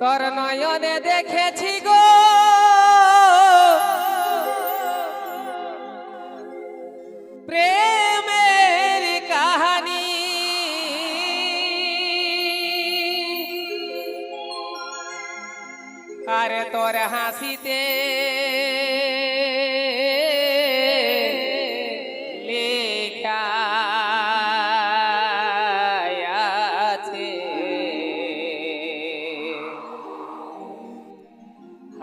তোর নয়নে দেখেছি গো প্রেমের কাহানি, আরে তোর হাসিতে লেখা আছে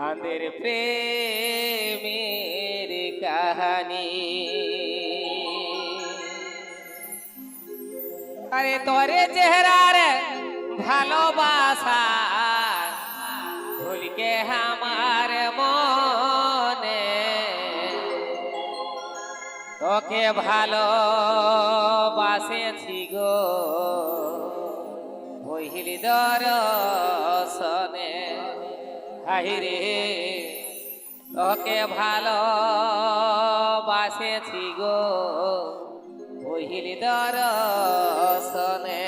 আমাদের প্রেমের কাহানি। আরে তোরে চেহারার ভালোবাসা ভুলকে আমার মনে তোকে ভালোবাসেছি গো পহিলি দর্শনে। হাইরে তোকে ভালোবাসেছি গো পহিলি দর্শনে।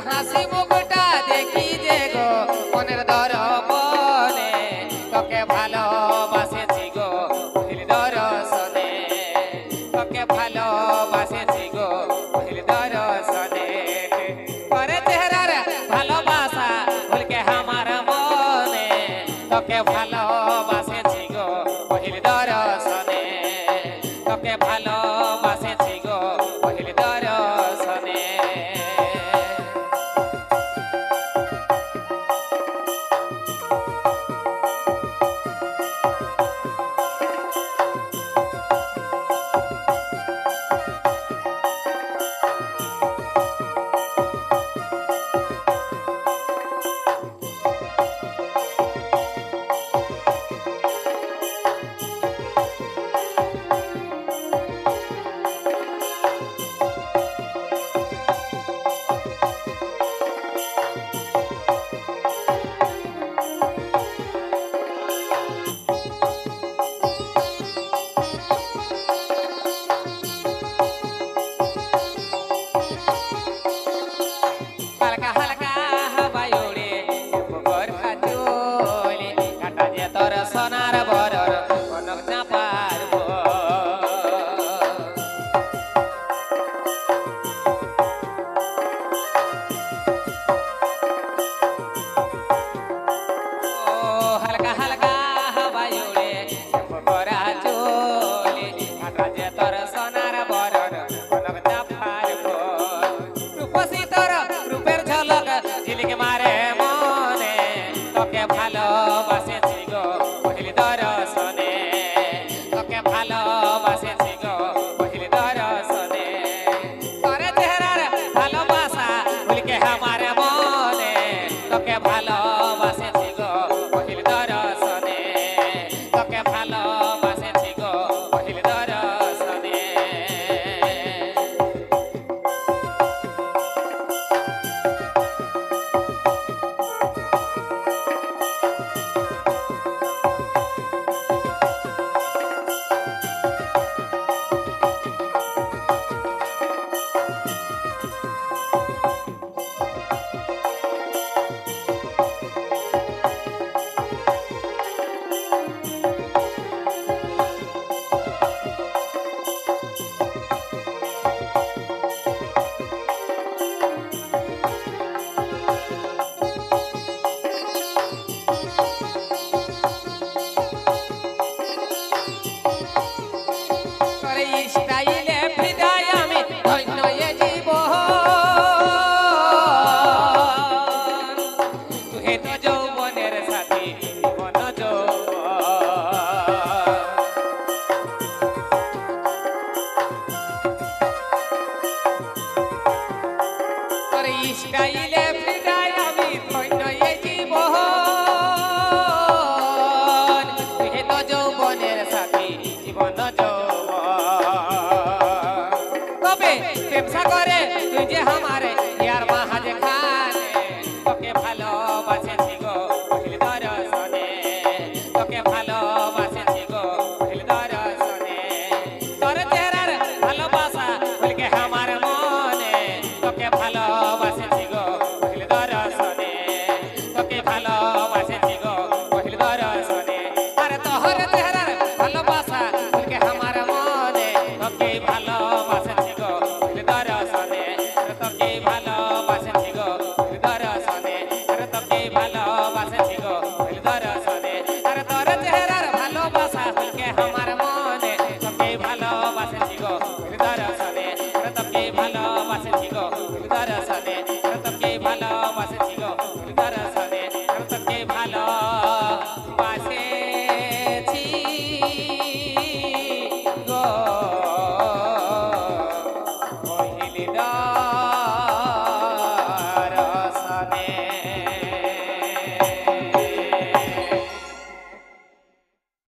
হাসি মুখটা দেখি যে গো মনের দরপনে তোকে ভালোবাসেছি গো পহিল দর্শনে। তোকে ভালোবাসেছি গো পহিল দর্শনে। করে চেহারার ভালোবাসা ভুলকে আমার মনে তোকে ভালোবাসেছি গো পহিল দর্শনে। তোকে ভালোবাসেছি গো পহিল দর্শনে। ভালোবাসেছি গো পহিল দর্শনে করে চেহারার ভালোবাসা ভুলকে আমার মনে তোকে ভালোবাসেছি গো পহিল দর্শনে তোকে ভালোবাসেছি গো পহিল দর্শনে করে স্টাইলে ফিদায় আমি ধন্য এ জীবন তুহে তো যৌবনের সাথী জীবন যৌবন করে স্টাইলে ফিদায় আমি ধন্য এ জীবন তুহে তো যৌবনের সাথী জীবন